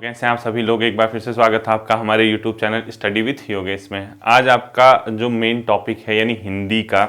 कैसे हैं आप सभी लोग। एक बार फिर से स्वागत है आपका हमारे YouTube channel study with Yogesh में। आज आपका जो मेन टॉपिक है यानी हिंदी का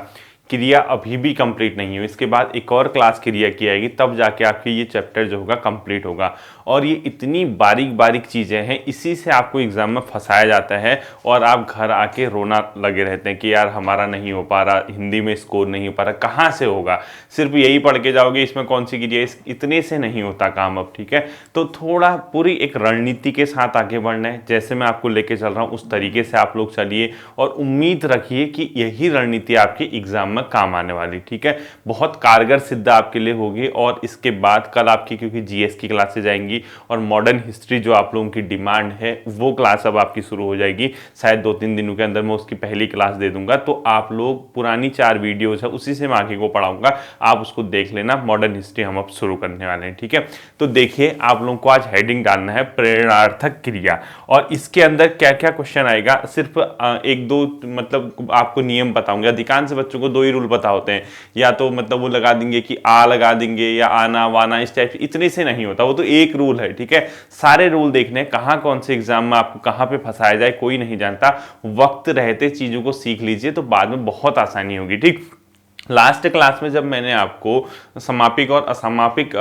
क्रिया अभी भी कंप्लीट नहीं हुई। इसके बाद एक और क्लास क्रिया की आएगी, तब जाके आपकी ये चैप्टर जो होगा कंप्लीट होगा। और ये इतनी बारीक बारीक चीज़ें हैं, इसी से आपको एग्जाम में फंसाया जाता है और आप घर आके रोना लगे रहते हैं कि यार हमारा नहीं हो पा रहा, हिंदी में स्कोर नहीं हो पा रहा। कहाँ से होगा? सिर्फ यही पढ़ के जाओगे इसमें कौन सी क्रिया, इतने से नहीं होता काम अब। ठीक है, तो थोड़ा पूरी एक रणनीति के साथ आगे बढ़ना है। जैसे मैं आपको लेके चल रहा हूँ उस तरीके से आप लोग चलिए और उम्मीद रखिए कि यही रणनीति आपके एग्जाम में काम आने वाली। ठीक है, बहुत कारगर सिद्ध आपके लिए होगी। और इसके बाद कल आपकी क्योंकि जीएस की क्लासेज आएंगी और मॉडर्न हिस्ट्री जो आप लोगों की डिमांड है वो क्लास अब आपकी शुरू हो जाएगी। शायद 2-3 दिनों के अंदर मैं उसकी पहली क्लास दे दूंगा, तो आप लोग पुरानी 4 वीडियोज है उसी से मैं आगे को पढ़ाऊंगा, आप उसको देख लेना। मॉडर्न हिस्ट्री हम अब शुरू करने वाले हैं। ठीक है, तो देखिए आप लोगों को आज हेडिंग डालना है प्रेरणार्थक क्रिया, और इसके अंदर क्या क्या क्वेश्चन आएगा सिर्फ एक दो मतलब आपको नियम बताऊंगा। अधिकांश बच्चों को 2 ही रूल पता होते हैं, या तो मतलब वो लगा देंगे कि आ लगा देंगे या आना वाना, इस टाइप इतने से नहीं होता, वो तो एक रूल है। ठीक है, सारे रूल देखने कहाँ कौन से एग्जाम में आपको कहाँ पे फंसाया जाए कोई नहीं जानता। वक्त रहते चीजों को सीख लीजिए तो बाद में बहुत आसानी होगी। ठीक, लास्ट क्लास में जब मैंने आपको समापिक और असमापिक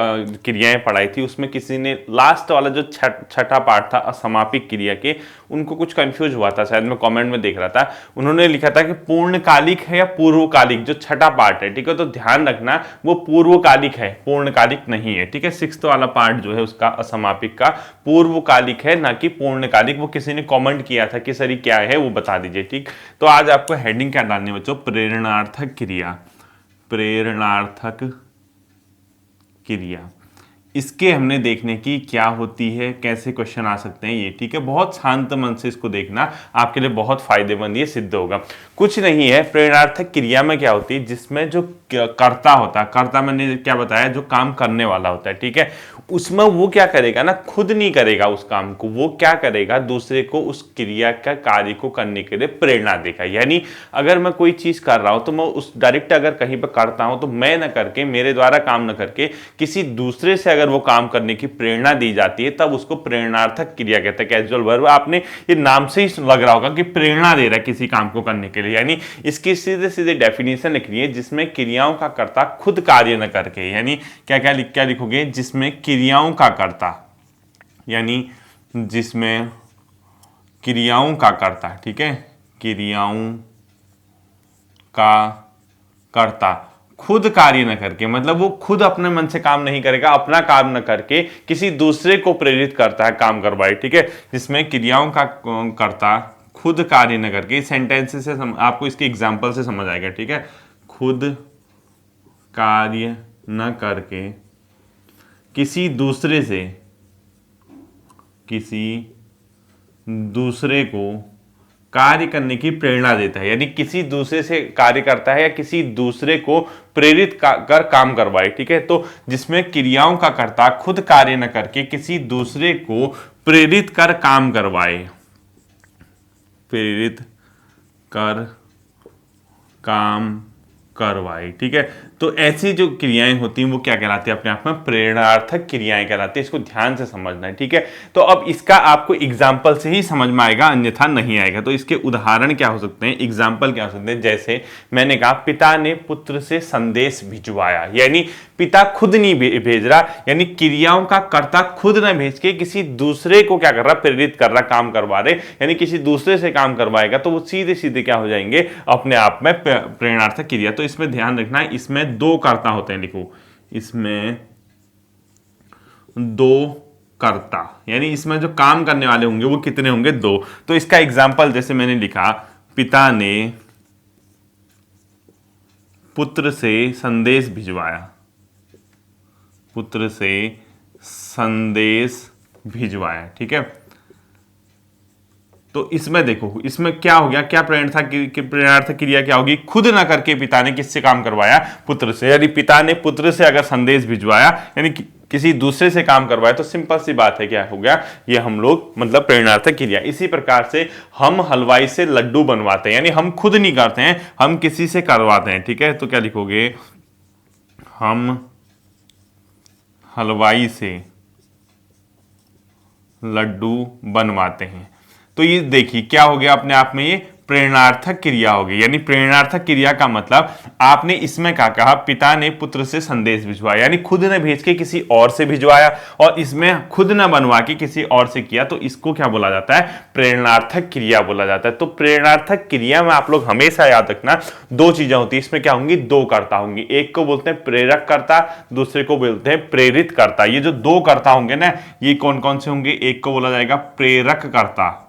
क्रियाएं पढ़ाई थी, उसमें किसी ने लास्ट वाला जो छठा पार्ट था असमापिक क्रिया के, उनको कुछ कंफ्यूज हुआ था, शायद मैं कमेंट में देख रहा था। उन्होंने लिखा था कि पूर्णकालिक है या पूर्वकालिक, जो छठा पार्ट है। ठीक है, तो ध्यान रखना वो पूर्वकालिक है, पूर्णकालिक नहीं है। ठीक है, 6th वाला पार्ट जो है उसका असमापिक का पूर्वकालिक है, ना कि पूर्णकालिक। वो किसी ने कॉमेंट किया था कि सर क्या है वो बता दीजिए। ठीक, तो आज आपको हेडिंग क्या डालनी है बच्चों? प्रेरणार्थक क्रिया। प्रेरणार्थक क्रिया, इसके हमने देखने की क्या होती है, कैसे क्वेश्चन आ सकते हैं ये। ठीक है, बहुत शांत मन से इसको देखना, आपके लिए बहुत फायदेमंद ये सिद्ध होगा। कुछ नहीं है, प्रेरणार्थक क्रिया में क्या होती है, जिसमें जो कर्ता होता है, कर्ता मैंने क्या बताया, जो काम करने वाला होता है। ठीक है, उसमें वो क्या करेगा ना, खुद नहीं करेगा उस काम को, वो क्या करेगा, दूसरे को उस क्रिया का कार्य को करने के लिए प्रेरणा देगा। यानी अगर मैं कोई चीज कर रहा हूं तो मैं उस डायरेक्ट अगर कहीं पर करता हूं तो मैं न करके, मेरे द्वारा काम न करके, किसी दूसरे से अगर वो काम करने की प्रेरणा दी जाती है, तब उसको प्रेरणार्थक क्रिया कहते हैं। कैजुअल वर्ब, आपने ये नाम से ही लग रहा होगा कि प्रेरणा दे रहा है किसी काम को करने के लिए। यानी इसकी सीधे सीधे डेफिनेशन लिखनी है, जिसमें क्रियाओं का कर्ता खुद कार्य न करके, यानी क्या क्या लिखोगे, जिसमें क्रियाओं का कर्ता, यानी जिसमें क्रियाओं का कर्ता, ठीक है, क्रियाओं का कर्ता खुद कार्य न करके, मतलब वो खुद अपने मन से काम नहीं करेगा, अपना काम न करके किसी दूसरे को प्रेरित करता है काम करवाए। ठीक है, जिसमें क्रियाओं का कर्ता खुद कार्य न करके, सेंटेंस से आपको इसके एग्जाम्पल से समझ आएगा। ठीक है, खुद कार्य न करके किसी दूसरे को कार्य करने की प्रेरणा देता है। यानी किसी दूसरे से कार्य करता है या किसी दूसरे को प्रेरित कर काम करवाए। ठीक है, तो जिसमें क्रियाओं का कर्ता खुद कार्य न करके किसी दूसरे को प्रेरित कर काम करवाए, प्रेरित कर काम करवाए। ठीक है, तो ऐसी जो क्रियाएं होती हैं वो क्या कहलाती है, अपने आप में प्रेरणार्थक क्रियाएं कहलाती है। इसको ध्यान से समझना है। ठीक है, तो अब इसका आपको एग्जाम्पल से ही समझ में आएगा, अन्यथा नहीं आएगा। तो इसके उदाहरण क्या हो सकते हैं, एग्जाम्पल क्या हो सकते हैं, जैसे मैंने कहा पिता ने पुत्र से संदेश भिजवाया, यानी पिता खुद नहीं भेज रहा, यानी क्रियाओं का कर्ता खुद न भेज के किसी दूसरे को क्या कर रहा, प्रेरित कर रहा, काम करवा रहे, यानी किसी दूसरे से काम करवाएगा, तो वो सीधे सीधे क्या हो जाएंगे, अपने आप में प्रेरणार्थक क्रिया। तो इसमें ध्यान रखना है, इसमें 2 कर्ता होते हैं। लिखो, इसमें 2 कर्ता, यानी इसमें जो काम करने वाले होंगे वो कितने होंगे, 2। तो इसका एग्जाम्पल जैसे मैंने लिखा, पिता ने पुत्र से संदेश भिजवाया, पुत्र से संदेश भिजवाया। ठीक है, तो इसमें देखो, इसमें क्या हो गया, क्या प्रेरणार्थक क्रिया क्या होगी, खुद ना करके पिता ने किससे काम करवाया, पुत्र से। यानी पिता ने पुत्र से अगर संदेश भिजवाया, यानी किसी दूसरे से काम करवाया, तो सिंपल सी बात है, क्या हो गया, ये हम लोग मतलब प्रेरणार्थक क्रिया। इसी प्रकार से हम हलवाई से लड्डू बनवाते हैं, यानी हम खुद नहीं करते हैं, हम किसी से करवाते हैं। ठीक है, तो क्या लिखोगे, हम हलवाई से लड्डू बनवाते हैं। तो ये देखिए क्या हो गया, अपने आप में ये प्रेरणार्थक क्रिया होगी। यानी प्रेरणार्थक क्रिया का मतलब आपने इसमें क्या कहा, पिता ने पुत्र से संदेश भिजवाया, यानी खुद ने भेज के किसी और से भिजवाया, और इसमें खुद न बनवा के किसी और से किया, तो इसको क्या बोला जाता है, प्रेरणार्थक क्रिया बोला जाता है। तो प्रेरणार्थक क्रिया में आप लोग हमेशा याद रखना दो चीजें होती है, इसमें क्या होंगी, दो कर्ता होंगी। एक को बोलते हैं प्रेरक कर्ता, दूसरे को बोलते हैं प्रेरित कर्ता। ये जो दो कर्ता होंगे ना, ये कौन कौन से होंगे, एक को बोला जाएगा प्रेरक कर्ता।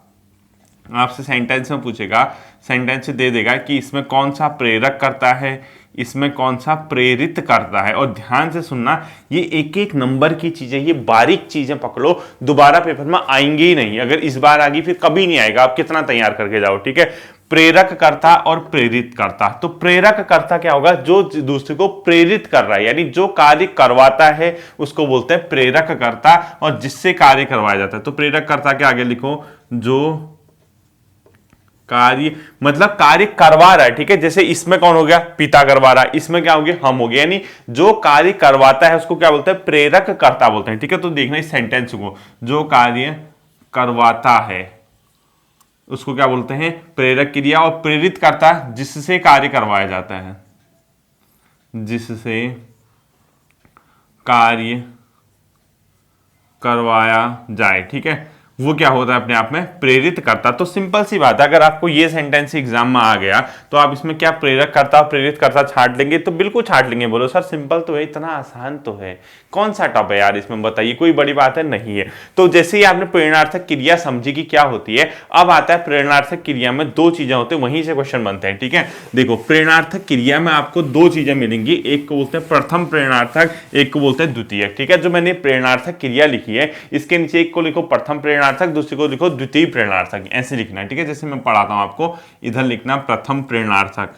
आपसे सेंटेंस में पूछेगा, सेंटेंस दे देगा कि इसमें कौन सा प्रेरक करता है, इसमें कौन सा प्रेरित करता है। और ध्यान से सुनना, ये एक एक नंबर की चीजें, ये बारीक चीजें पकड़ो, दोबारा पेपर में आएंगे ही नहीं। अगर इस बार आ गई फिर कभी नहीं आएगा, आप कितना तैयार करके जाओ, ठीक है। प्रेरक करता और प्रेरित करता। तो प्रेरक करता क्या होगा, जो दूसरे को प्रेरित कर रहा है, यानी जो कार्य करवाता है उसको बोलते हैं प्रेरक करता, और जिससे कार्य करवाया जाता है। तो प्रेरक करता के आगे लिखो, जो कार्य, मतलब कार्य करवा रहा है, ठीक है। जैसे इसमें कौन हो गया, पिता करवा रहा है, इसमें क्या हो गया, हम हो गए। यानी जो कार्य करवाता है उसको क्या बोलते हैं, प्रेरक कर्ता बोलते हैं, ठीक है। तो देखना इस सेंटेंस को, जो कार्य करवाता है उसको क्या बोलते हैं, प्रेरक क्रिया, और प्रेरित करता जिससे कार्य करवाया जाता है, जिससे कार्य करवाया जाए, ठीक है, वो क्या होता है, अपने आप में प्रेरित करता। तो सिंपल सी बात है, अगर आपको ये सेंटेंस एग्जाम में आ गया तो आप इसमें क्या प्रेरक करता प्रेरित करता छाट लेंगे, तो बिल्कुल छाट लेंगे। बोलो सर सिंपल तो है, इतना आसान तो है, कौन सा टॉप है यार इसमें, बताइए, कोई बड़ी बात है नहीं है। तो जैसे ही आपने प्रेरणार्थक क्रिया समझी कि क्या होती है, अब आता है प्रेरणार्थक क्रिया में दो चीजें होती है, वहीं से क्वेश्चन बनते हैं, ठीक है। देखो प्रेरणार्थक क्रिया में आपको दो चीजें मिलेंगी, एक को बोलते हैं प्रथम प्रेरणार्थक, एक को बोलते हैं द्वितीयक, ठीक है। जो मैंने प्रेरणार्थक क्रिया लिखी है, इसके नीचे एक को लिखो प्रथम प्रेरणार्थक, दूसरे को लिखो द्वितीय प्रेरणार्थक, ऐसे लिखना है, ठीक है। जैसे मैं पढ़ाता हूं आपको, इधर लिखना प्रथम प्रेरणार्थक,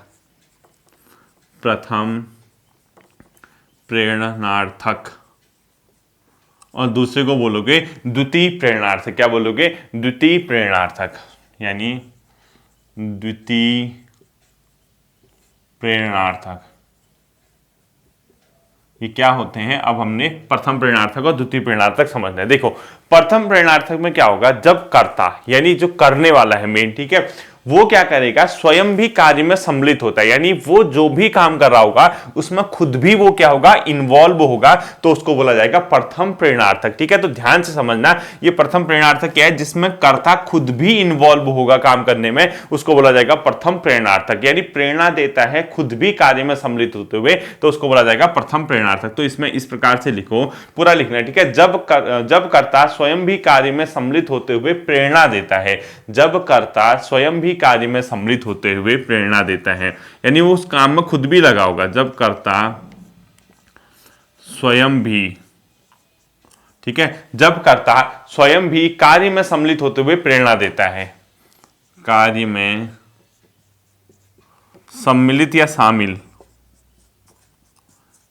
प्रथम प्रेरणार्थक, और दूसरे को बोलोगे द्वितीय प्रेरणार्थक। क्या बोलोगे, द्वितीय प्रेरणार्थक, यानी द्वितीय प्रेरणार्थक। ये क्या होते हैं, अब हमने प्रथम प्रेरणार्थक और द्वितीय प्रेरणार्थक समझना है। देखो प्रथम प्रेरणार्थक में क्या होगा, जब कर्ता यानी जो करने वाला है मेन, ठीक है, वो क्या करेगा, स्वयं भी कार्य में सम्मिलित होता है, यानी वो जो भी काम कर रहा होगा उसमें खुद भी वो क्या होगा, इन्वॉल्व होगा, तो उसको बोला जाएगा प्रथम प्रेरणार्थक, ठीक है। तो ध्यान से समझना, ये प्रथम प्रेरणार्थक क्या है, जिसमें कर्ता खुद भी इन्वॉल्व होगा काम करने में, उसको बोला जाएगा प्रथम प्रेरणार्थक। यानी प्रेरणा देता है खुद भी कार्य में सम्मिलित होते हुए, तो उसको बोला जाएगा प्रथम प्रेरणार्थक। तो इसमें इस प्रकार से लिखो, पूरा लिखना है, ठीक है। जब कर्ता स्वयं भी कार्य में सम्मिलित होते हुए प्रेरणा देता है, जब कर्ता स्वयं भी कार्य में सम्मिलित होते हुए प्रेरणा देता है, यानी वो उस काम में खुद भी लगा होगा। जब कर्ता स्वयं भी, ठीक है, जब कर्ता स्वयं भी कार्य में सम्मिलित होते हुए प्रेरणा देता है, कार्य में सम्मिलित या शामिल,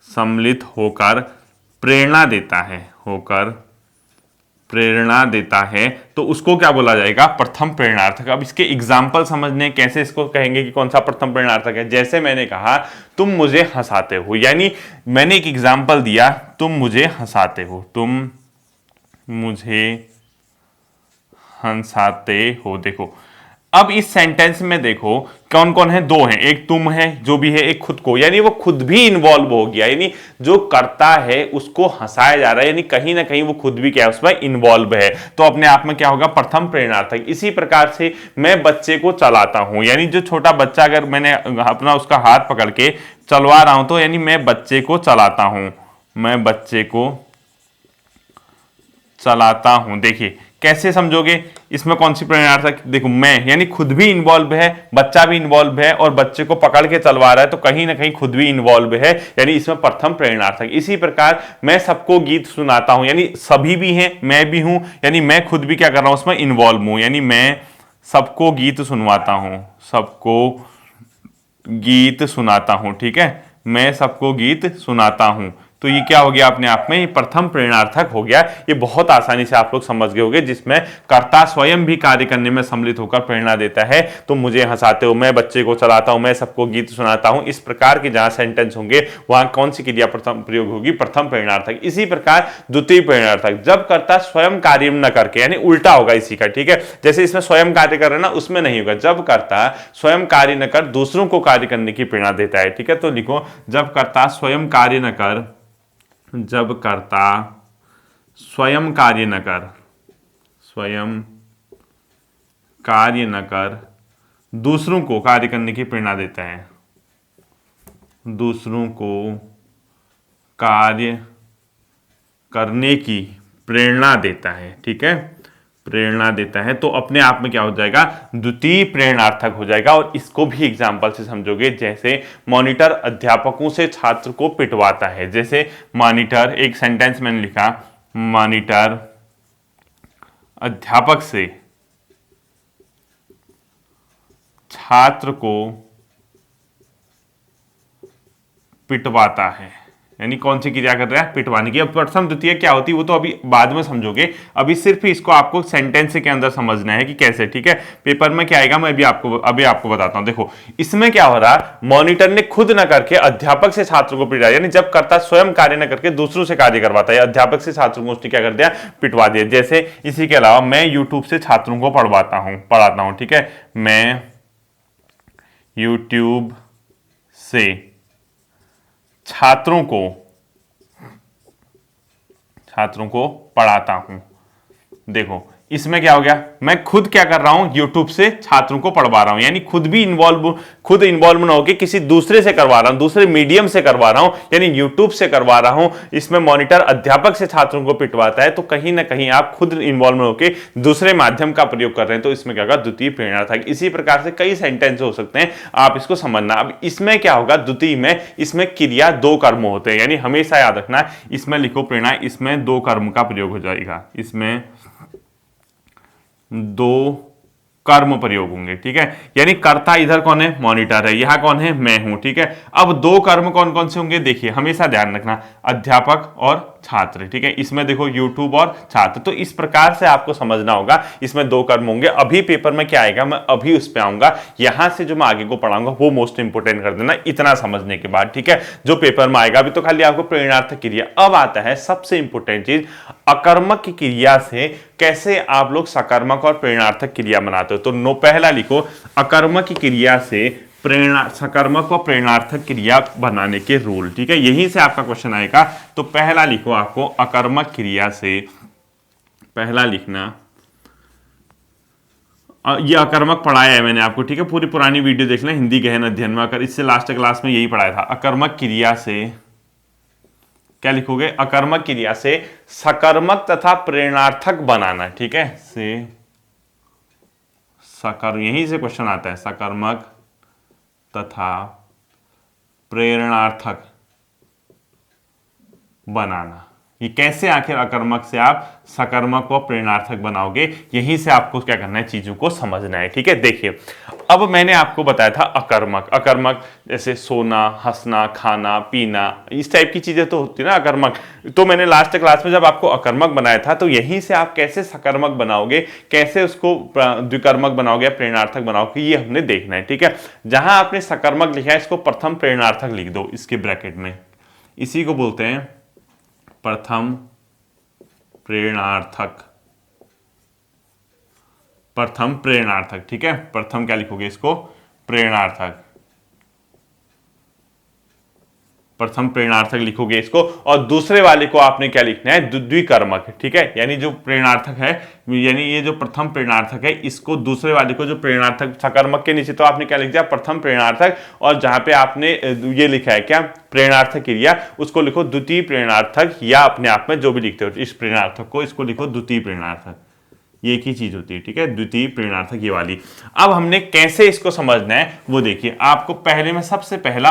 सम्मिलित होकर प्रेरणा देता है, होकर प्रेरणा देता है, तो उसको क्या बोला जाएगा, प्रथम प्रेरणार्थक। अब इसके एग्जाम्पल समझने, कैसे इसको कहेंगे कि कौन सा प्रथम प्रेरणार्थक है। जैसे मैंने कहा तुम मुझे हंसाते हो, यानी मैंने एक एग्जाम्पल दिया, तुम मुझे हंसाते हो, तुम मुझे हंसाते हो। देखो अब इस सेंटेंस में देखो कौन कौन है, दो हैं, एक तुम है जो भी है, एक खुद को, यानी वो खुद भी इन्वॉल्व हो गया, यानी जो करता है उसको हंसाया जा रहा है, यानी कहीं ना कहीं वो खुद भी क्या है, उसमें इन्वॉल्व है, तो अपने आप में क्या होगा, प्रथम प्रेरणार्थक। इसी प्रकार से मैं बच्चे को चलाता हूं, यानी जो छोटा बच्चा, अगर मैंने अपना उसका हाथ पकड़ के चलवा रहा हूं, तो यानी मैं बच्चे को चलाता हूं, मैं बच्चे को चलाता हूं। देखिए कैसे समझोगे, इसमें कौन सी प्रेरणार्थक, देखो मैं, यानी खुद भी इन्वॉल्व है, बच्चा भी इन्वॉल्व है, और बच्चे को पकड़ के चलवा रहा है, तो कहीं ना कहीं खुद भी इन्वॉल्व है, यानी इसमें प्रथम प्रेरणार्थक। इसी प्रकार मैं सबको गीत सुनाता हूं, यानी सभी भी हैं, मैं भी हूं, यानी मैं खुद भी क्या कर रहा हूं, उसमें इन्वॉल्व हूं, यानी मैं सबको गीत सुनवाता हूं, सबको गीत सुनाता हूं, ठीक है, मैं सबको गीत सुनाता हूं, तो ये क्या हो गया अपने आप में, ये प्रथम प्रेरणार्थक हो गया। ये बहुत आसानी से आप लोग समझ गए होंगे, जिसमें कर्ता स्वयं भी कार्य करने में सम्मिलित होकर प्रेरणा देता है। तो मुझे हंसाते हो, मैं बच्चे को चलाता हूं, मैं सबको गीत सुनाता हूं, इस प्रकार के जहां सेंटेंस होंगे वहां कौन सी क्रिया प्रथम प्रयोग होगी, प्रथम प्रेरणार्थक। इसी प्रकार द्वितीय प्रेरणार्थक, जब कर्ता स्वयं कार्य न करके, यानी उल्टा होगा इसी का, ठीक है। जैसे इसमें स्वयं कार्य कर रहे हैं ना, उसमें नहीं होगा। जब कर्ता स्वयं कार्य न कर दूसरों को कार्य करने की प्रेरणा देता है, ठीक है। तो लिखो, जब कर्ता स्वयं कार्य न कर, जब कर्ता स्वयं कार्य न कर, स्वयं कार्य न कर दूसरों को कार्य करने की प्रेरणा देता है, दूसरों को कार्य करने की प्रेरणा देता है, ठीक है, प्रेरणा देता है। तो अपने आप में क्या हो जाएगा, द्वितीय प्रेरणार्थक हो जाएगा। और इसको भी एग्जाम्पल से समझोगे, जैसे मॉनिटर अध्यापकों से छात्र को पिटवाता है। जैसे मॉनिटर, एक सेंटेंस मैंने लिखा, मॉनिटर अध्यापक से छात्र को पिटवाता है, यानी कौन सी क्रिया कर रहा है, पिटवाने की। अब प्रथम द्वितीय क्या होती है वो तो अभी बाद में समझोगे, अभी सिर्फ इसको आपको सेंटेंस के अंदर समझना है कि कैसे, ठीक है। पेपर में क्या आएगा मैं अभी आपको बताता हूं। देखो इसमें क्या हो रहा, मॉनिटर ने खुद न करके अध्यापक से छात्र को पिटाया, यानी जब कर्ता स्वयं कार्य न करके दूसरों से कार्य करवाता है, अध्यापक से छात्रों को उसने क्या कर दिया, पिटवा दिया। जैसे इसी के अलावा मैं यूट्यूब से छात्रों को पढ़ाता हूं, ठीक है, मैं यूट्यूब से छात्रों को पढ़ाता हूं। देखो इसमें क्या हो गया, मैं खुद क्या कर रहा हूं, यूट्यूब से छात्रों को पढ़वा रहा हूं, यानी खुद इन्वॉल्व ना होकर किसी दूसरे से करवा रहा हूं, दूसरे मीडियम से करवा रहा हूं, यानी यूट्यूब से करवा रहा हूं। इसमें मॉनिटर अध्यापक से छात्रों को पिटवाता है, तो कहीं ना कहीं आप खुद इन्वॉल्व होकर दूसरे माध्यम का प्रयोग कर रहे हैं, तो इसमें क्या होगा, द्वितीय प्रेरणार्थक। इसी प्रकार से कई सेंटेंस हो सकते हैं, आप इसको समझना। अब इसमें क्या होगा, द्वितीय में इसमें क्रिया दो कर्म होते हैं, यानी हमेशा याद रखना, इसमें लिखो प्रेरणा, इसमें दो कर्म का प्रयोग हो जाएगा, इसमें दो कर्म प्रयोग होंगे, ठीक है। यानी कर्ता इधर कौन है, मॉनिटर है, यहां कौन है, मैं हूं, ठीक है। अब दो कर्म कौन कौन से होंगे, देखिए हमेशा ध्यान रखना, अध्यापक और छात्र, ठीक है। इसमें देखो यूट्यूब और छात्र, तो इस प्रकार से आपको समझना होगा, इसमें दो कर्म होंगे। अभी पेपर में क्या आएगा, मैं अभी उस पर आऊंगा, यहां से जो मैं आगे को पढ़ाऊंगा वो मोस्ट इंपोर्टेंट कर देना, इतना समझने के बाद, ठीक है। जो पेपर में आएगा, अभी तो खाली आपको प्रेरणार्थक क्रिया। अब आता है सबसे इंपोर्टेंट चीज, अकर्मक की क्रिया से कैसे आप लोग सकर्मक और प्रेरणार्थक क्रिया बनाते हो। तो पहला लिखो, अकर्मक की क्रिया से सकर्मक व प्रेरणार्थक क्रिया बनाने के रूल, ठीक है, यहीं से आपका क्वेश्चन आएगा। तो पहला लिखो, आपको अकर्मक क्रिया से, पहला लिखना, ये अकर्मक पढ़ाया है मैंने आपको, ठीक है, पूरी पुरानी वीडियो देख लें हिंदी गहन अध्ययन में, अगर इससे लास्ट क्लास में यही पढ़ाया था। अकर्मक क्रिया से क्या लिखोगे, अकर्मक क्रिया से सकर्मक तथा प्रेरणार्थक बनाना, ठीक है, से यहीं से क्वेश्चन आता है, सकर्मक तथा प्रेरणार्थक बनाना। ये कैसे आखिर अकर्मक से आप सकर्मक व प्रेरणार्थक बनाओगे, यहीं से आपको क्या करना है, चीजों को समझना है, ठीक है। देखिए अब मैंने आपको बताया था अकर्मक जैसे सोना, हंसना, खाना, पीना, इस टाइप की चीजें तो होती है ना अकर्मक। तो मैंने लास्ट क्लास में जब आपको अकर्मक बनाया था, तो यहीं से आप कैसे सकर्मक बनाओगे, कैसे उसको द्विकर्मक बनाओगे, प्रेरणार्थक बनाओगे, ये हमने देखना है, ठीक है। जहां आपने सकर्मक लिखा है, इसको प्रथम प्रेरणार्थक लिख दो इसके ब्रैकेट में, इसी को बोलते हैं प्रथम प्रेरणार्थक, प्रथम प्रेरणार्थक, ठीक है। प्रथम क्या लिखोगे, इसको प्रेरणार्थक, प्रथम प्रेरणार्थक लिखोगे इसको। और दूसरे वाले को आपने क्या लिखना है, द्विकर्मक, ठीक है। यानी जो प्रेरणार्थक है, यानी ये जो प्रथम प्रेरणार्थक है, इसको दूसरे वाले को, जो प्रेरणार्थक सकर्मक के नीचे तो आपने क्या लिख दिया, प्रथम प्रेरणार्थक, और जहां पे आपने ये लिखा है क्या, प्रेरणार्थक क्रिया, उसको लिखो द्वितीय प्रेरणार्थक, या अपने आप में जो भी लिखते हो इस प्रेरणार्थक को, इसको लिखो द्वितीय प्रेरणार्थक। ये एक ही चीज होती है, ठीक है, द्वितीय प्रेरणार्थक ये वाली। अब हमने कैसे इसको समझना है वो देखिए, आपको पहले में सबसे पहला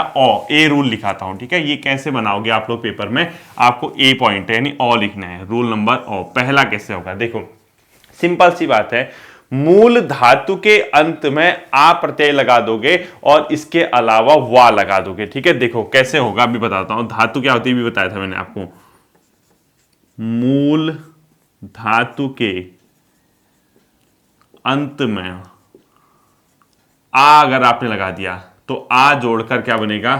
ए रूल लिखाता हूं, ठीक है। ये कैसे बनाओगे आप लोग पेपर में, आपको ए पॉइंट है यानी लिखना है, रूल नंबर पहला कैसे होगा, देखो सिंपल सी बात है, मूल धातु के अंत में आ प्रत्यय लगा दोगे और इसके अलावा वा लगा दोगे। ठीक है, देखो कैसे होगा अभी बताता हूं। धातु क्या होती है भी बताया था मैंने आपको। मूल धातु के अंत में आ अगर आपने लगा दिया तो आ जोड़कर क्या बनेगा,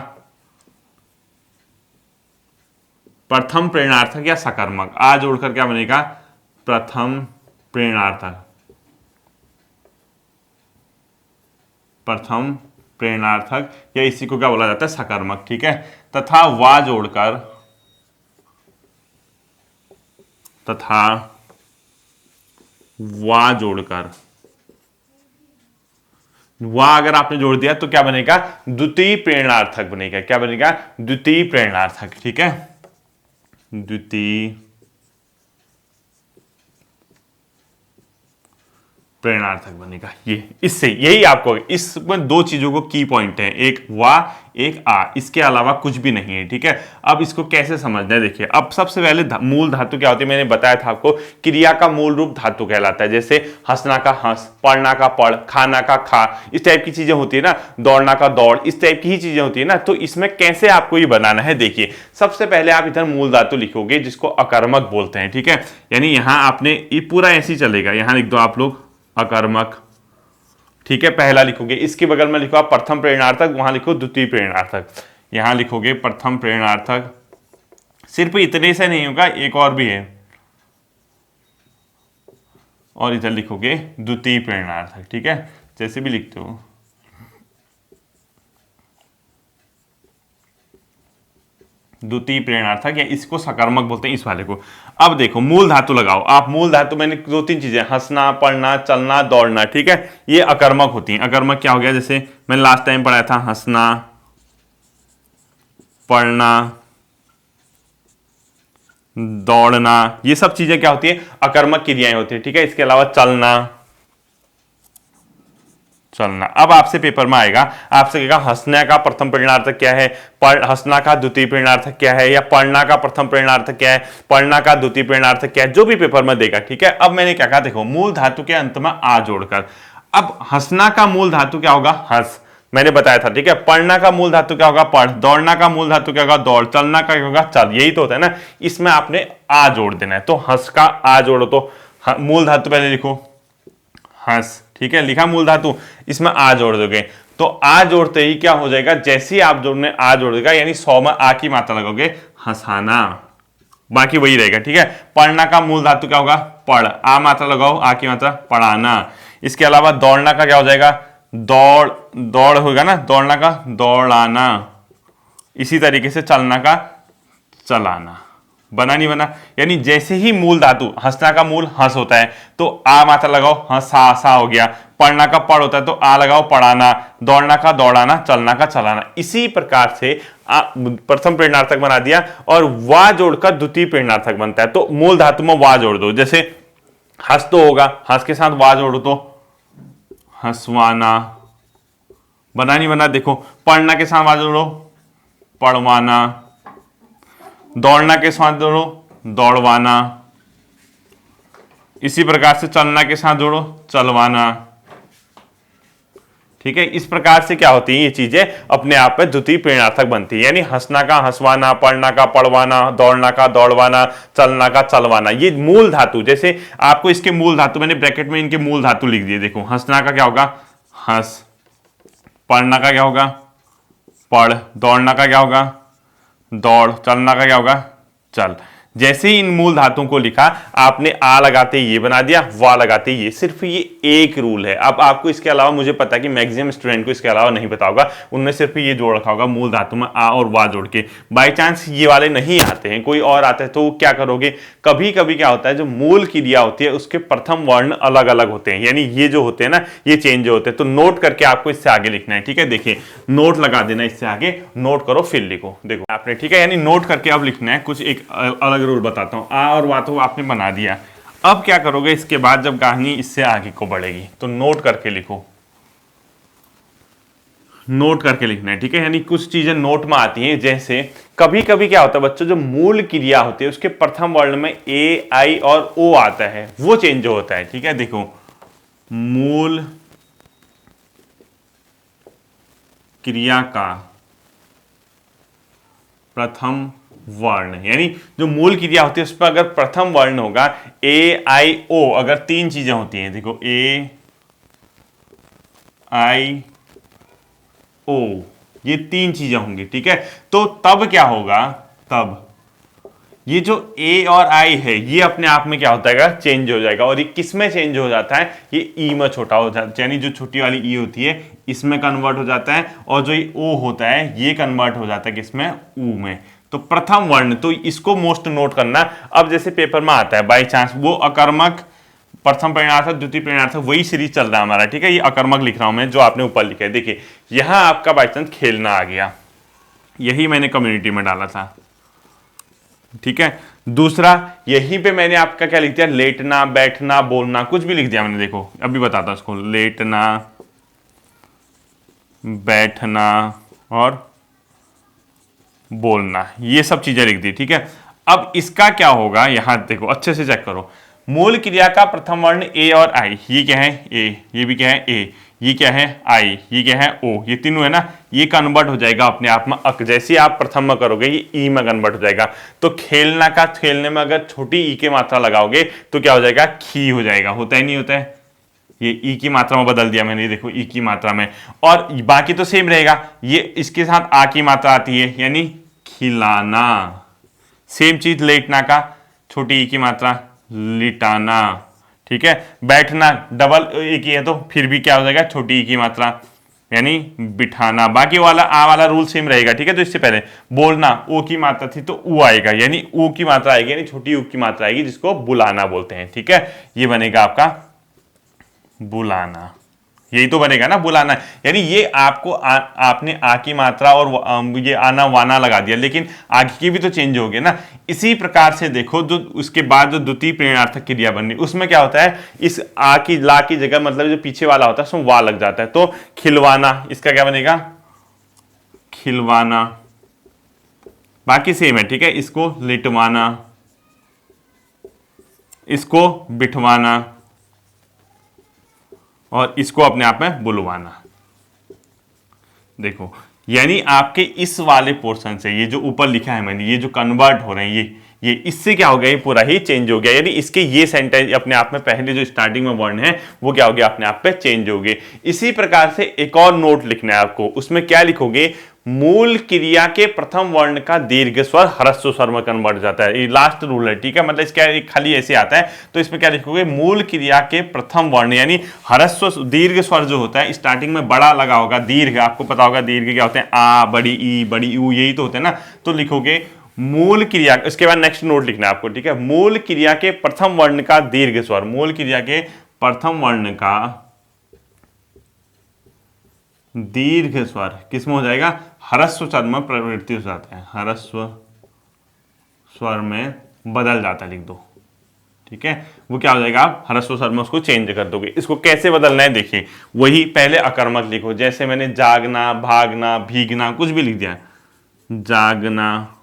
प्रथम प्रेरणार्थक या सकर्मक। आ जोड़कर क्या बनेगा, प्रथम प्रेरणार्थक, प्रथम प्रेरणार्थक, या इसी को क्या बोला जाता है, सकर्मक। ठीक है, तथा वा जोड़कर, तथा वा जोड़कर, वा अगर आपने जोड़ दिया तो क्या बनेगा, द्वितीय प्रेरणार्थक बनेगा। क्या बनेगा, द्वितीय प्रेरणार्थक। ठीक है, द्वितीय प्रेरणार्थक बनेगा। ये इससे यही आपको, इसमें दो चीजों को की पॉइंट है, एक वा एक आ, इसके अलावा कुछ भी नहीं है। ठीक है, अब इसको कैसे समझना है देखिए। अब सबसे पहले मूल धातु क्या होती है, मैंने बताया था आपको, क्रिया का मूल रूप धातु कहलाता है। जैसे हंसना का हंस, पढ़ना का पढ़, खाना का खा, इस टाइप की चीजें होती है ना, दौड़ना का दौड़, इस टाइप की ही चीजें होती है ना। तो इसमें कैसे आपको ये बनाना है, देखिए सबसे पहले आप इधर मूल धातु लिखोगे जिसको अकर्मक बोलते हैं। ठीक है, यानी यहां आपने ये पूरा ऐसे ही चलेगा, यहां लिख दो आप लोग अकर्मक। ठीक है, पहला लिखोगे, इसके बगल में लिखो आप प्रथम प्रेरणार्थक, वहां लिखो द्वितीय प्रेरणार्थक। यहां लिखोगे प्रथम प्रेरणार्थक, सिर्फ इतने से नहीं होगा, एक और भी है, और इधर लिखोगे द्वितीय प्रेरणार्थक। ठीक है, जैसे भी लिखते हो। द्वितीय प्रेरणार्थक या इसको सकर्मक बोलते हैं, इस वाले को। अब देखो मूल धातु लगाओ आप। मूल धातु मैंने दो तीन चीजें, हंसना, पढ़ना, चलना, दौड़ना। ठीक है, ये अकर्मक होती हैं। अकर्मक क्या हो गया, जैसे मैंने लास्ट टाइम पढ़ाया था, हंसना, पढ़ना, दौड़ना, ये सब चीजें क्या होती है, अकर्मक क्रियाएं होती है। ठीक है, इसके अलावा चलना, चलना। अब आपसे पेपर में आएगा, आपसे कहेगा हंसने का प्रथम प्रेरणार्थक क्या है, हंसना का द्वितीय प्रेरणार्थक क्या है, या पढ़ना का प्रथम प्रेरणार्थक क्या है, पढ़ना का द्वितीय प्रेरणार्थक क्या है, जो भी पेपर में देगा। ठीक है, अब मैंने क्या कहा, देखो मूल धातु के अंत में आ जोड़कर। अब हंसना का मूल धातु क्या होगा, हंस, मैंने बताया था। ठीक है, पढ़ना का मूल धातु क्या होगा, पढ़, दौड़ना का मूल धातु क्या होगा, दौड़, चलना का क्या होगा, चल। यही तो होता है ना, इसमें आपने आ जोड़ देना है। तो हंस का आ जोड़ो, तो मूल धातु पहले लिखो हंस। ठीक है, लिखा मूल धातु, इसमें आ जोड़ दोगे तो आ जोड़ते ही क्या हो जाएगा, जैसे ही आप जोड़ने आ जोड़ देगा, यानी 100 में आ की मात्रा लगोगे, हंसाना, बाकी वही रहेगा। ठीक है, पढ़ना का मूल धातु क्या होगा, पढ़, आ मात्रा लगाओ, आ की मात्रा, पढ़ाना। इसके अलावा दौड़ना का क्या हो जाएगा, दौड़, दौड़ होगा ना, दौड़ना का दौड़ाना। इसी तरीके से चलना का चलाना। बना नहीं बना, यानी जैसे ही मूल धातु, हंसना का मूल हंस होता है तो आ मात्रा लगाओ, हंसा, सा हो गया। पढ़ना का पढ़ होता है तो आ लगाओ, पढ़ाना। दौड़ना का दौड़ाना, चलना का चलाना। इसी प्रकार से प्रथम प्रेरणार्थक बना दिया, और वा जोड़कर द्वितीय प्रेरणार्थक बनता है। तो मूल धातु में वा जोड़ दो, जैसे हंस तो होगा, हंस के साथ वा जोड़ो तो हंसवाना। बना नहीं बना, देखो पढ़ना के साथ वा जोड़ो, पढ़वाना। दौड़ना के साथ जोड़ो, दौड़वाना। इसी प्रकार से चलना के साथ जोड़ो, चलवाना। ठीक है, इस प्रकार से क्या होती है, ये चीजें अपने आप में द्वितीय प्रेरणार्थक बनती है। यानी हंसना का हंसवाना, पढ़ना का पढ़वाना, दौड़ना का दौड़वाना, चलना का चलवाना। ये मूल धातु, जैसे आपको इसके मूल धातु मैंने ब्रैकेट में इनके मूल धातु लिख दिए। देखो हंसना का क्या होगा, हंस। पढ़ना का क्या होगा, पढ़। दौड़ना का क्या होगा, दौड़। चलना का क्या होगा, चल। जैसे ही इन मूल धातुओं को लिखा, आपने आ लगाते ये बना दिया, वा लगाते ये। सिर्फ ये एक रूल है। अब आपको इसके अलावा, मुझे पता है कि मैक्सिमम स्टूडेंट को इसके अलावा नहीं पता होगा, उनने सिर्फ ये जोड़ रखा होगा मूल धातु में आ और वा जोड़ के। बाई चांस ये वाले नहीं आते हैं, कोई और आते हैं, तो क्या करोगे, कभी कभी क्या होता है, जो मूल क्रिया होती है उसके प्रथम वर्ण अलग अलग होते हैं, यानी ये जो होते हैं ना, ये चेंज होते हैं। तो नोट करके आपको इससे आगे लिखना है। ठीक है, देखिए नोट लगा देना, इससे आगे नोट करो, फिर लिखो। देखो आपने, ठीक है, यानी नोट करके अब लिखना है। कुछ एक अलग रूल बताता हूं। आ और वा तो आपने बना दिया। अब क्या करोगे, इसके बाद जब कहानी इससे आगे को बढ़ेगी तो नोट करके लिखो, नोट करके लिखना है। ठीक है, यानी कुछ चीजें नोट में आती हैं। जैसे कभी कभी क्या होता है बच्चों, जो मूल क्रिया होती है उसके प्रथम वर्ण में ए, आई और ओ आता है, वो चेंज होता है। ठीक है, देखो मूल क्रिया का प्रथम वर्ण, यानी जो मूल क्रिया होती है उस पर अगर प्रथम वर्ण होगा ए आई ओ, अगर तीन चीजें होती हैं, देखो ए आई ओ, ये तीन चीजें होंगी, ठीक है। तो तब क्या होगा, तब ये जो ए और आई है ये अपने आप में क्या होता है, चेंज हो जाएगा। और ये किस में चेंज हो जाता है, ये ई में छोटा हो जाता है, यानी जो छोटी वाली ई होती है इसमें कन्वर्ट हो जाता है, और जो ये ओ होता है ये कन्वर्ट हो जाता है किसमें, ऊ में। तो प्रथम वर्ण, तो इसको मोस्ट नोट करना। अब जैसे पेपर में आता है बाई चांस, वो अकर्मक, प्रथम परिणार्थक, द्वितीय परिणार्थक, वही सीरीज चल रहा है हमारा, ठीक है। ये अकर्मक लिख रहा हूं मैं, जो आपने ऊपर लिखा है, देखिए यहां आपका बाई चांस खेलना आ गया, यही मैंने कम्युनिटी में डाला था, ठीक है। दूसरा, यहीं पे मैंने आपका क्या लिख दिया, लेटना, बैठना, बोलना, कुछ भी लिख दिया मैंने, देखो अभी बताता हूं उसको, लेटना, बैठना और बोलना, ये सब चीजें लिख दी, ठीक है। अब इसका क्या होगा, यहां देखो अच्छे से चेक करो, मूल क्रिया का प्रथम वर्ण ए और आई, ये क्या है ए, ये भी क्या है ए, ये क्या है आई, ये क्या है ओ, ये तीनों है ना, ये कन्वर्ट हो जाएगा अपने आप में अक, जैसे आप प्रथम में करोगे ये ई में कन्वर्ट हो जाएगा। तो खेलना का, खेलने में अगर छोटी ई की मात्रा लगाओगे तो क्या हो जाएगा, खी हो जाएगा, होता है नहीं होता है, ये ई की मात्रा में बदल दिया मैंने, देखो ई की मात्रा में, और बाकी तो सेम रहेगा, ये इसके साथ आ की मात्रा आती है, यानी खिलाना। सेम चीज लेटना का, छोटी ई की मात्रा, लिटाना, ठीक है। बैठना डबल एक ही है तो फिर भी क्या हो जाएगा, छोटी ई की मात्रा, यानी बिठाना। बाकी वाला आ वाला रूल सेम रहेगा, ठीक है। तो इससे पहले बोलना ओ की मात्रा थी तो ऊ आएगा, यानी ऊ की मात्रा आएगी, यानी छोटी ऊ की मात्रा आएगी, जिसको बुलाना बोलते हैं, ठीक है। ये बनेगा आपका बुलाना, यही तो बनेगा ना बुलाना, यानी ये आपको आपने आ की मात्रा और ये आना वाना लगा दिया, लेकिन आगे की भी तो चेंज हो गया ना। इसी प्रकार से देखो, जो उसके बाद जो द्वितीय प्रेरणार्थक क्रिया बननी, उसमें क्या होता है, इस आ की ला की जगह मतलब जो पीछे वाला होता है उसमें वा लग जाता है, तो खिलवाना, इसका क्या बनेगा, खिलवाना। बाकी सेम है, ठीक है। इसको लिटवाना, इसको बिठवाना, और इसको अपने आप में बुलवाना। देखो, यानी आपके इस वाले पोर्शन से, ये जो ऊपर लिखा है मैंने, ये जो कन्वर्ट हो रहे हैं, ये इससे क्या हो गया, ये पूरा ही चेंज हो गया, यानी इसके ये सेंटेंस अपने आप में पहले जो स्टार्टिंग में वर्ण है वो क्या हो गया, अपने आप पे चेंज हो गए। इसी प्रकार से एक और नोट लिखना है आपको, उसमें क्या लिखोगे, मूल क्रिया के प्रथम वर्ण का दीर्घ स्वर ह्रस्व स्वर में कन्वर्ट हो जाता है, ये लास्ट रूल है, ठीक है। मतलब इसका खाली ऐसे आता है, तो इसमें क्या लिखोगे, मूल क्रिया के प्रथम वर्ण, यानी ह्रस्व दीर्घ स्वर जो होता है, स्टार्टिंग में बड़ा लगा होगा, दीर्घ आपको पता होगा, दीर्घ क्या होते हैं, आ, बड़ी ई, बड़ी यू, यही तो होते हैं ना। तो लिखोगे मूल क्रिया, इसके बाद नेक्स्ट नोट लिखना है आपको, ठीक है। मूल क्रिया के प्रथम वर्ण का दीर्घ स्वर, मूल क्रिया के प्रथम वर्ण का दीर्घ स्वर किसमें हो जाएगा, ह्रस्व स्वर में प्रवृत्ति हो जाता है, ह्रस्व स्वर में बदल जाता है, लिख दो, ठीक है। वो क्या हो जाएगा, आप ह्रस्व स्वर में उसको चेंज कर दोगे। इसको कैसे बदलना है, देखिए, वही पहले अकर्मक लिखो, जैसे मैंने जागना, भागना, भीगना, कुछ भी लिख दिया, जागना,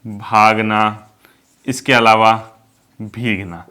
भागना, इसके अलावा भीगना,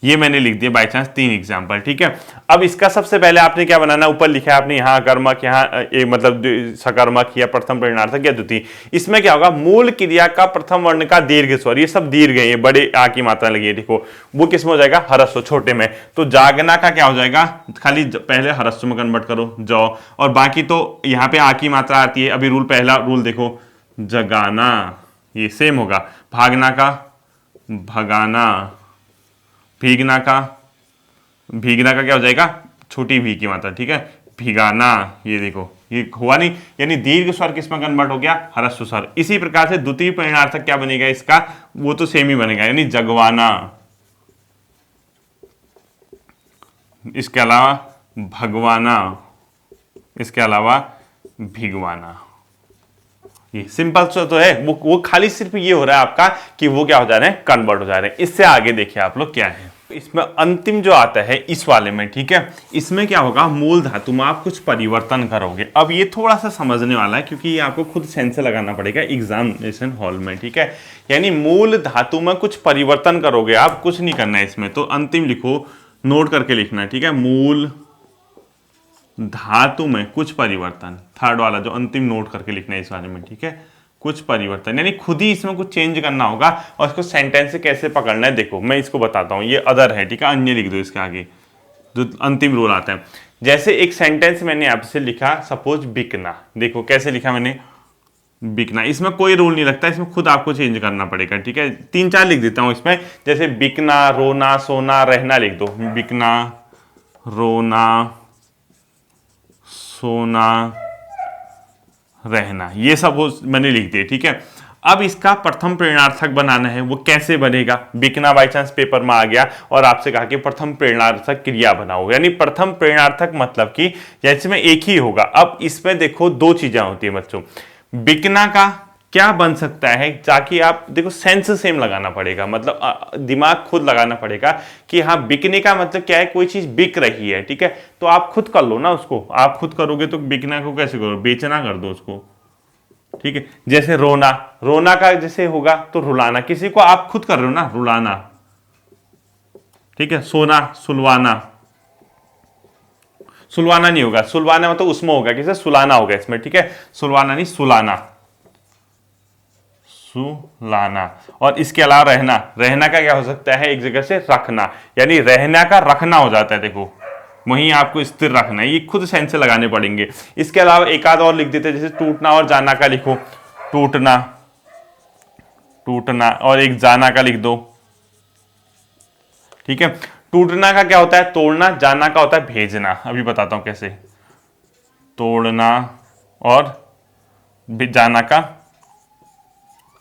ये मैंने लिख दिया बाई चांस 3 एग्जाम्पल, ठीक है। अब इसका सबसे पहले आपने क्या बनाना, ऊपर लिखा है आपने, यहाँ अकर्मक, यहाँ मतलब सकर्मक या प्रथम परिणार्थक या द्वितीय। इसमें क्या होगा, मूल क्रिया का प्रथम वर्ण का दीर्घ स्वर, ये सब दीर्घ है, ये बड़े आ की मात्रा लगी है, देखो वो किसमें हो जाएगा, ह्रस्व, छोटे में। तो जागना का क्या हो जाएगा, खाली पहले ह्रस्व में कन्वर्ट करो, जौ, और बाकी तो यहाँ पे आ की मात्रा आती है। अभी रूल, पहला रूल देखो, जगाना, ये सेम होगा। भागना का भगाना, भीगना का क्या हो जाएगा, छोटी भी की मात्रा, ठीक है, भिगाना, ये देखो ये हुआ नहीं, यानी दीर्घ स्वर किसमें कन्वर्ट हो गया, ह्रस्व स्वर। इसी प्रकार से द्वितीय परिणार्थक क्या बनेगा इसका, वो तो सेम ही बनेगा, यानी जगवाना, इसके अलावा भगवाना, इसके अलावा भिगवाना। ये सिंपल सा तो है, वो खाली सिर्फ ये हो रहा है आपका कि वो क्या हो जा रहे हैं, कन्वर्ट हो जा रहे हैं। इससे आगे देखिए आप लोग क्या है, इसमें अंतिम जो आता है इस वाले में, ठीक है, इसमें क्या होगा, मूल धातु में आप कुछ परिवर्तन करोगे। अब ये थोड़ा सा समझने वाला है क्योंकि ये आपको खुद सेंस लगाना पड़ेगा एग्जामिनेशन हॉल में, ठीक है। यानी मूल धातु में कुछ परिवर्तन करोगे आप, कुछ नहीं करना है इसमें, तो अंतिम लिखो, नोट करके लिखना है, ठीक है। मूल धातु में कुछ परिवर्तन, थर्ड वाला जो अंतिम नोट करके लिखना है इस वाले में, ठीक है, कुछ परिवर्तन, यानी खुद ही इसमें कुछ चेंज करना होगा। और इसको सेंटेंस से कैसे पकड़ना है देखो, मैं इसको बताता हूं, ये अदर है, ठीक है, अन्य लिख दो इसके आगे, जो अंतिम रूल आता है। जैसे एक सेंटेंस मैंने आपसे लिखा, सपोज बिकना, देखो कैसे लिखा मैंने, बिकना, इसमें कोई रूल नहीं लगता, इसमें खुद आपको चेंज करना पड़ेगा, ठीक है। 3-4 लिख देता हूं इसमें, जैसे बिकना, रोना, सोना, रहना लिख दो, बिकना, रोना, सोना, रहना, ये सब वो मैंने लिख दिए, ठीक है। अब इसका प्रथम प्रेरणार्थक बनाना है, वो कैसे बनेगा, बिकना बाई चांस पेपर में आ गया और आपसे कहा कि प्रथम प्रेरणार्थक क्रिया बनाओ, यानी प्रथम प्रेरणार्थक मतलब कि जैसे में एक ही होगा। अब इसमें देखो 2 चीजें होती है बच्चों, बिकना का क्या बन सकता है, ताकि आप देखो सेंस सेम लगाना पड़ेगा, मतलब दिमाग खुद लगाना पड़ेगा कि हाँ बिकने का मतलब क्या है, कोई चीज बिक रही है, ठीक है, तो आप खुद कर लो ना उसको, आप खुद करोगे तो बिकना को कैसे करो, बेचना कर दो उसको, ठीक है। जैसे रोना, रोना का जैसे होगा तो रुलाना, किसी को आप खुद कर रहे हो ना, रुलाना, ठीक है। सोना, सुलवाना, सुलवाना नहीं होगा, सुलवाना मतलब उसमें होगा, किसे सुलाना होगा इसमें, ठीक है, सुलवाना नहीं सुलाना, सुलाना। और इसके अलावा रहना, रहना का क्या हो सकता है, एक जगह से रखना, यानी रहना का रखना हो जाता है, देखो वहीं आपको स्थिर रखना है, ये खुद सेंस से लगाने पड़ेंगे। इसके अलावा एक आध और लिख देते हैं, जैसे टूटना और जाना का लिखो, टूटना, टूटना, और एक जाना का लिख दो, ठीक है। टूटना का क्या होता है, तोड़ना, जाना का होता है भेजना, अभी बताता हूं कैसे, तोड़ना और जाना का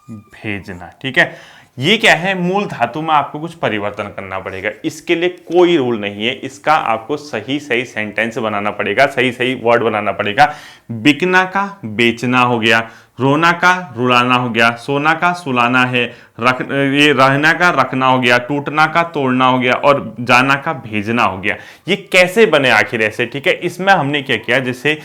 भेजना, ठीक है। ये क्या है, मूल धातु में आपको कुछ परिवर्तन करना पड़ेगा, इसके लिए कोई रूल नहीं है, इसका आपको सही सही सेंटेंस बनाना पड़ेगा, सही सही वर्ड बनाना पड़ेगा। बिकना का बेचना हो गया, रोना का रुलाना हो गया, सोना का सुलाना है, ये रहना का रखना हो गया, टूटना का तोड़ना हो गया, और जाना का भेजना हो गया। ये कैसे बने आखिर ऐसे, ठीक है। इसमें हमने क्या किया, जैसे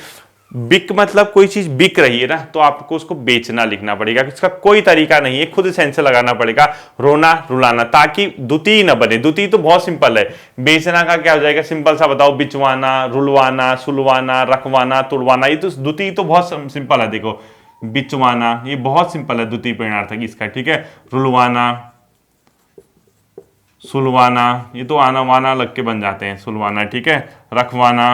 बिक मतलब कोई चीज बिक रही है ना, तो आपको उसको बेचना लिखना पड़ेगा, इसका कोई तरीका नहीं है, खुद सेंस लगाना पड़ेगा, रोना, रुलाना, ताकि द्वितीय न बने। द्वितीय तो बहुत सिंपल है, बेचना का क्या हो जाएगा, सिंपल सा बताओ, बिचवाना, रुलवाना, सुलवाना, रखवाना, तुड़वाना, ये तो द्वितीय तो बहुत सिंपल है, देखो बिचवाना, ये बहुत सिंपल है द्वितीय प्रेरणार्थक इसका, ठीक है। रुलवाना, सुलवाना, ये तो आना वाना लग के बन जाते हैं, सुलवाना, ठीक है। रखवाना,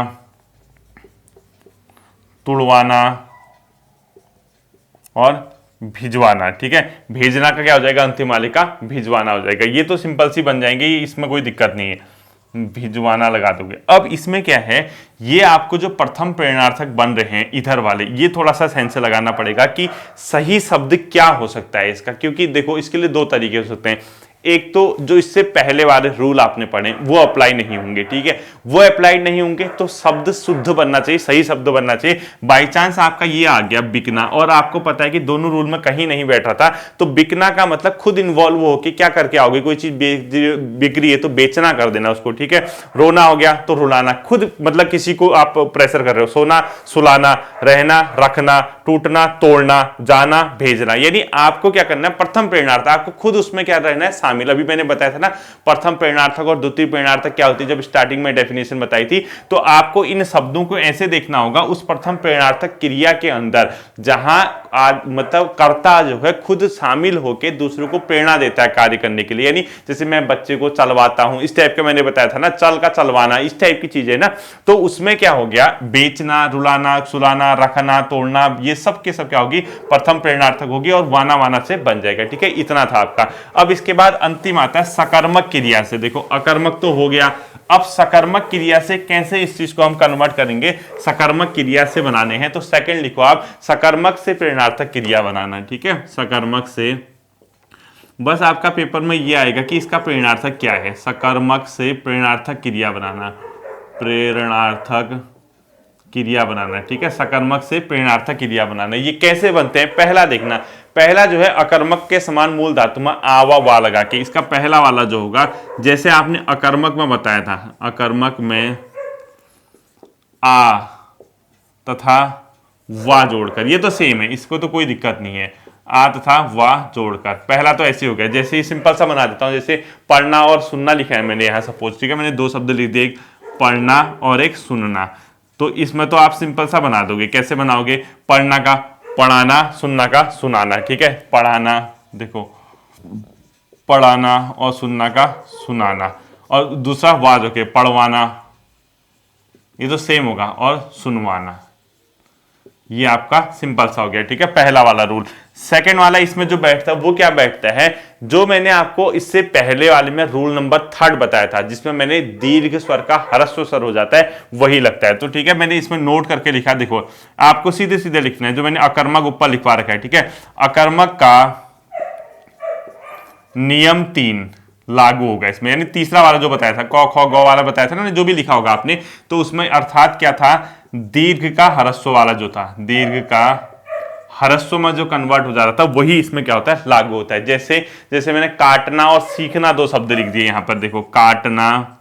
तुड़वाना और भिजवाना, ठीक है। भेजना का क्या हो जाएगा, अंतिम वाले का भिजवाना हो जाएगा। ये तो सिंपल सी बन जाएंगे, इसमें कोई दिक्कत नहीं है, भिजवाना लगा दोगे। अब इसमें क्या है, ये आपको जो प्रथम प्रेरणार्थक बन रहे हैं इधर वाले, ये थोड़ा सा सेंस लगाना पड़ेगा कि सही शब्द क्या हो सकता है इसका, क्योंकि देखो इसके लिए 2 तरीके हो सकते हैं। एक तो जो इससे पहले वाले रूल आपने पढ़े वो अप्लाई नहीं होंगे, ठीक है, वो अप्लाई नहीं होंगे तो शब्द शुद्ध बनना चाहिए, सही शब्द बनना चाहिए। बाई चांस आपका ये आ गया बिकना, और आपको पता है कि दोनों रूल में कहीं नहीं बैठ रहा था, तो बिकना का मतलब खुद इन्वॉल्व हो के क्या करके आओगे, कोई चीज बिक रही है तो बेचना कर देना उसको, ठीक है। रोना हो गया तो रुलाना, खुद मतलब किसी को आप प्रेशर कर रहे हो, सोना, सुलाना, रहना, रखना, टूटना, तोड़ना, जाना, भेजना, यानी आपको क्या करना है, प्रथम प्रेरणार्थ आपको खुद उसमें क्या रहना है, शामिल। अभी मैंने बताया था ना प्रथम प्रेरणार्थक और द्वितीय प्रेरणार्थक क्या होती है, जब स्टार्टिंग में डेफिनेशन बताई थी, तो आपको इन शब्दों को ऐसे देखना होगा उस प्रथम प्रेरणार्थक क्रिया के अंदर जहां मतलब कर्ता जो है खुद शामिल होकर दूसरों को प्रेरणा देता है कार्य करने के लिए, यानी जैसे मैं बच्चे को चलवाता हूं, इस टाइप का मैंने बताया था ना, चल का चलवाना, इस टाइप की चीजें ना, तो उसमें क्या हो गया, बेचना, रुलाना, सुलाना, रखना, तोड़ना, ये सब के सब क्या होगी, प्रथम प्रेरणार्थक होगी और वाना वाना से बन जाएगा, ठीक है। इतना था आपका। अब इसके बाद अंतिम आता है सकर्मक क्रिया से। देखो अकर्मक तो हो गया, अब सकर्मक क्रिया से कैसे इस चीज को हम कन्वर्ट करेंगे, सकर्मक क्रिया से बनाने हैं, तो सेकंड लिखो आप, सकर्मक से प्रेरणार्थक क्रिया बनाना, ठीक है। सकर्मक से, बस आपका पेपर में ये आएगा कि इसका प्रेरणार्थक क्या है, सकर्मक से प्रेरणार्थक क्रिया बनाना, प्रेरणार्थक क्रिया बनाना, ठीक है। सकर्मक से प्रेरणार्थक क्रिया बनाना, ये कैसे बनते हैं पहला देखना। पहला जो है अकर्मक के समान मूल धातु में आ व वा लगा के, इसका पहला वाला जो होगा, जैसे आपने अकर्मक में बताया था, अकर्मक में आ तथा वा जोड़कर, ये तो सेम है, इसको तो कोई दिक्कत नहीं है, आ तथा वा जोड़कर। पहला तो ऐसे हो गया, जैसे ही सिंपल सा बना देता हूं, जैसे पढ़ना और सुनना लिखा है मैंने यहाँ सपोज, ठीक है, मैंने दो शब्द लिख दिए, एक पढ़ना और एक सुनना। तो इसमें तो आप सिंपल सा बना दोगे, कैसे बनाओगे, पढ़ना का पढ़ाना, सुनना का सुनाना, ठीक है, पढ़ाना, देखो पढ़ाना और सुनना का सुनाना, और दूसरा वा जो के पढ़वाना, ये तो सेम होगा, और सुनवाना। ये आपका सिंपल सा हो गया, ठीक है, पहला वाला रूल। सेकंड वाला इसमें जो बैठता है वो क्या बैठता है, जो मैंने आपको इससे पहले वाले में रूल नंबर 3 बताया था, जिसमें मैंने दीर्घ स्वर का ह्रस्व स्वर हो जाता है, वही लगता है। तो ठीक है, मैंने इसमें नोट करके लिखा, देखो आपको सीधे सीधे लिखना है, जो मैंने अकर्मक ऊपर लिखवा रखा है, ठीक है, अकर्मक का नियम 3 लागू होगा इसमें, यानी तीसरा वाला जो बताया था, क ख ग वाला बताया था ना, जो भी लिखा होगा आपने, तो उसमें अर्थात क्या था, दीर्घ का ह्रस्व वाला जो था, दीर्घ का ह्रस्व में जो कन्वर्ट हो जा रहा था, वही इसमें क्या होता है, लागू होता है। जैसे जैसे मैंने काटना और सीखना दो शब्द लिख दिए यहां पर, देखो काटना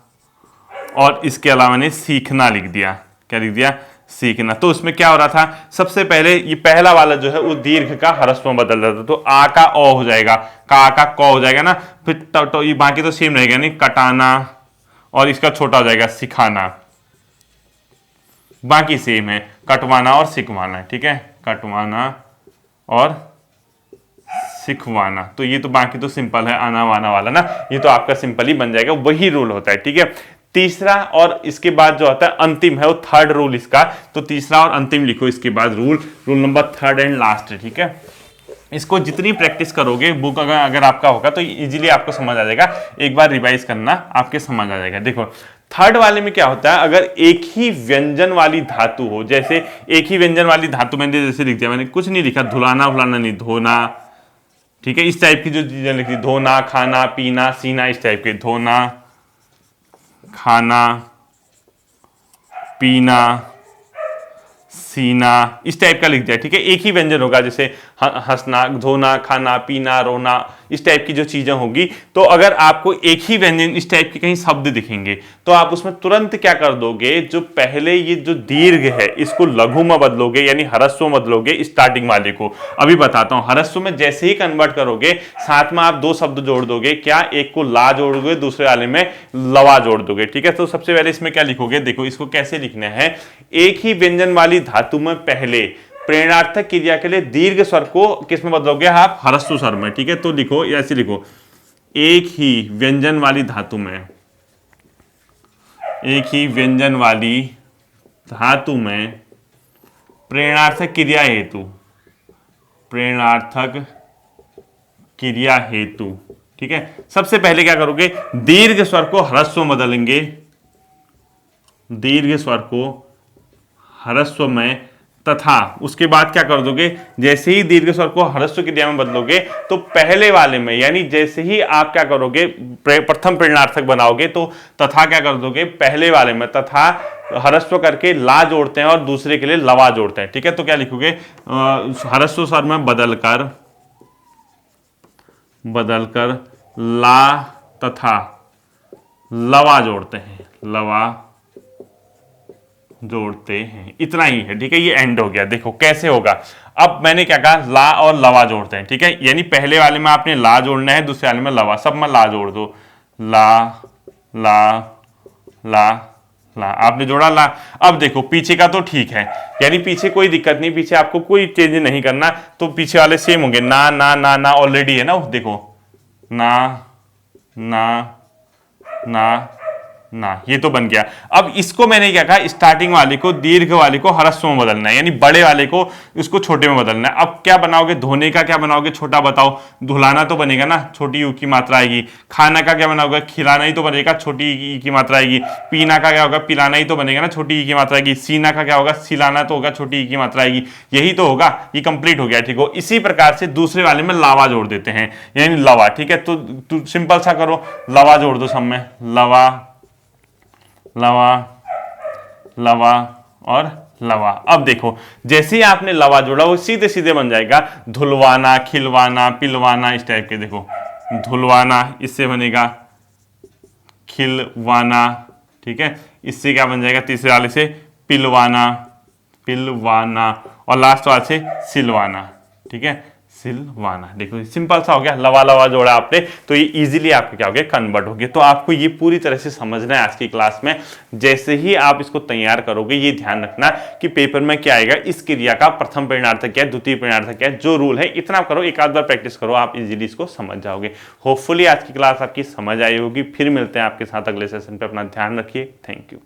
और इसके अलावा मैंने सीखना लिख दिया, क्या लिख दिया, सीखना। तो उसमें क्या हो रहा था, सबसे पहले ये पहला वाला जो है वो दीर्घ का ह्रस्व में बदल जाता, तो आ का ओ हो जाएगा, का क हो जाएगा ना, फिर तो ये बाकी तो सेम रहेगा, नहीं कटाना, और इसका छोटा हो जाएगा सिखाना, बाकी सेम है, कटवाना और सिखवाना, ठीक है, कटवाना और सिखवाना। तो ये तो बाकी तो सिंपल है, आना वाना वाला ना, ये तो आपका सिंपल ही बन जाएगा, वही रूल होता है, ठीक है। तीसरा और इसके बाद जो होता है अंतिम है, वो 3rd रूल इसका, तो तीसरा और अंतिम लिखो इसके बाद rule number 3rd and last है, ठीक है। इसको जितनी प्रैक्टिस करोगे, बुक अगर आपका होगा तो इजीली आपको समझ आ जाएगा, एक बार रिवाइज करना, आपके समझ आ जाएगा। देखो 3rd वाले में क्या होता है, अगर एक ही व्यंजन वाली धातु हो, जैसे एक ही व्यंजन वाली धातु मैंने जैसे लिख दिया, मैंने कुछ नहीं लिखा, धुलाना फुलाना नहीं, धोना, ठीक है, इस टाइप की जो चीजें लिखी, धोना, खाना, पीना, सीना, इस टाइप के, धोना, खाना, पीना, सीना, इस टाइप का लिख दिया, ठीक है, एक ही व्यंजन होगा, जैसे हंसना, धोना, खाना, पीना, रोना, इस टाइप की जो चीजें होगी। तो अगर आपको एक ही व्यंजन इस टाइप के कहीं शब्द दिखेंगे, तो आप उसमें तुरंत क्या कर दोगे, जो पहले ये जो दीर्घ है इसको लघु में बदलोगे, यानी ह्रस्व में बदलोगे, स्टार्टिंग वाले को। अभी बताता हूं, ह्रस्व में जैसे ही कन्वर्ट करोगे, साथ में आप 2 शब्द जोड़ दोगे, क्या, एक को ला जोड़ोगे, दूसरे वाले में लवा जोड़ दोगे, ठीक है। तो सबसे पहले इसमें क्या लिखोगे, देखो इसको कैसे लिखना है, एक ही व्यंजन वाली धातु में पहले प्रेरणार्थक क्रिया के लिए दीर्घ स्वर को किस में बदलोगे आप, ह्रस्व स्वर में, ठीक है। तो लिखो, ऐसे लिखो, एक ही व्यंजन वाली धातु में, एक ही व्यंजन वाली धातु में प्रेरणार्थक क्रिया हेतु, प्रेरणार्थक क्रिया हेतु, ठीक है। सबसे पहले क्या करोगे, दीर्घ स्वर को ह्रस्व में बदलेंगे, दीर्घ स्वर को ह्रस्व में, तथा उसके बाद क्या कर दोगे, जैसे ही दीर्घ स्वर को ह्रस्व क्रिया में बदलोगे, तो पहले वाले में, यानी जैसे ही आप क्या करोगे, प्रथम प्रेरणार्थक बनाओगे, तो तथा क्या कर दोगे, पहले वाले में तथा ह्रस्व करके ला जोड़ते हैं और दूसरे के लिए लवा जोड़ते हैं, ठीक है। तो क्या लिखोगे, ह्रस्व स्वर में बदलकर ला तथा लवा जोड़ते हैं, लवा जोड़ते हैं, इतना ही है, ठीक है। ये एंड हो गया। देखो कैसे होगा, अब मैंने क्या कहा, ला और लवा जोड़ते हैं, ठीक है, यानी पहले वाले में आपने ला जोड़ना है, दूसरे वाले में लवा, सब में ला जोड़ दो, ला ला ला ला, आपने जोड़ा ला। अब देखो पीछे का तो ठीक है, यानी पीछे कोई दिक्कत नहीं, पीछे आपको कोई चेंज नहीं करना, तो पीछे वाले सेम होंगे, ना ना ना ना ऑलरेडी है ना, देखो ना ना ना ना, ये तो बन गया। अब इसको मैंने क्या कहा, स्टार्टिंग वाले को, दीर्घ वाले को ह्रस्व में बदलना है, यानी बड़े वाले को उसको छोटे में बदलना है। अब क्या बनाओगे, धोने का क्या बनाओगे, छोटा बताओ, धुलाना तो बनेगा ना, छोटी यू की मात्रा आएगी, खाना का क्या बनाओगे, खिलाना ही तो बनेगा, छोटी ई की मात्रा आएगी, पीना का क्या होगा, पिलाना ही तो बनेगा ना, छोटी ई की मात्रा आएगी, सीना का क्या होगा, सिलाना तो होगा, छोटी ई की मात्रा आएगी, यही तो होगा, ये कंप्लीट हो गया, ठीक हो। इसी प्रकार से दूसरे वाले में लावा जोड़ देते हैं, यानी लवा, ठीक है। तो सिंपल सा करो, लवा जोड़ दो सब में, लवा लवा लवा और लवा। अब देखो जैसे ही आपने लवा जोड़ा वो सीधे सीधे बन जाएगा धुलवाना, खिलवाना, पिलवाना, इस टाइप के। देखो धुलवाना, इससे बनेगा खिलवाना, ठीक है। इससे क्या बन जाएगा तीसरे वाले से पिलवाना, पिलवाना, और लास्ट वाले से सिलवाना, ठीक है, सिलवाना। देखो सिंपल सा हो गया, लवा लवा जोड़ा आपने, तो ये इजीली आपके क्या हो गया, कन्वर्ट हो गया। तो आपको ये पूरी तरह से समझना है आज की क्लास में। जैसे ही आप इसको तैयार करोगे, ये ध्यान रखना कि पेपर में क्या आएगा, इस क्रिया का प्रथम परिणार्थक क्या है, द्वितीय परिणार्थक क्या है, जो रूल है इतना करो, एक आध बार प्रैक्टिस करो, आप इजीली इसको समझ जाओगे। होपफुली आज की क्लास आपकी समझ आई होगी। फिर मिलते हैं आपके साथ अगले सेशन पे। अपना ध्यान रखिए। Thank you.